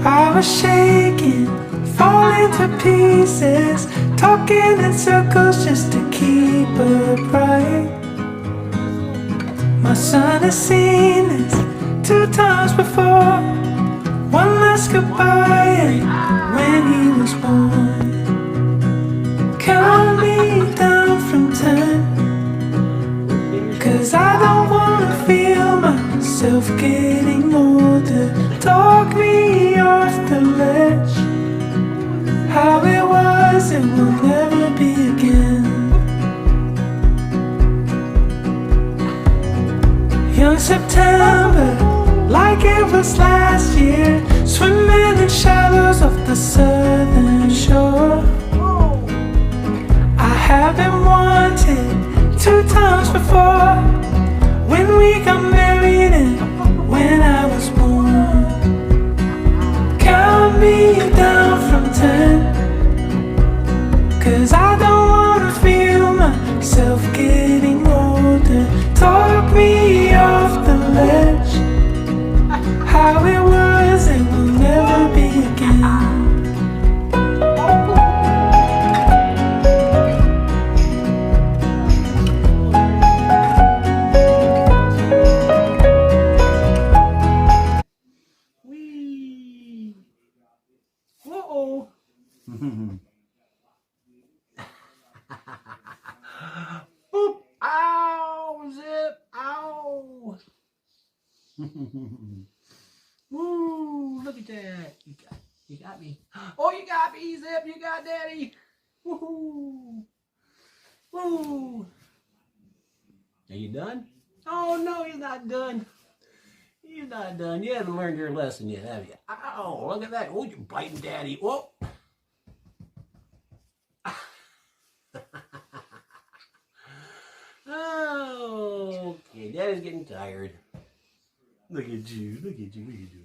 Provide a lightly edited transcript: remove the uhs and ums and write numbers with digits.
I was shaking, falling to pieces, talking in circles just to keep upright. My son has seen this 2 times before. One last goodbye when he was born. Count me down from 10, 'cause I don't wanna feel myself getting older. Talk me off the ledge. How it was, it will never be again. Young September, like it was last year, swimming in shallows of the southern shore. I have been wanted 2 times before, when we got married and when I was born. Count me down from 10, 'cause I don't wanna feel myself getting older. Talk me off the ledge. How it was, it will never be again. Wee. Uh-oh. Boop. Ow, Zip. Ow. Woo, look at that. You got me. Oh, you got me, Zip. You got Daddy. Woohoo. Woo. Are you done? Oh, no, he's not done. He's not done. You haven't learned your lesson yet, have you? Ow, look at that. Oh, you're biting Daddy. Whoa. Oh, okay. Daddy's getting tired. Look at you. Look at you. Look at you.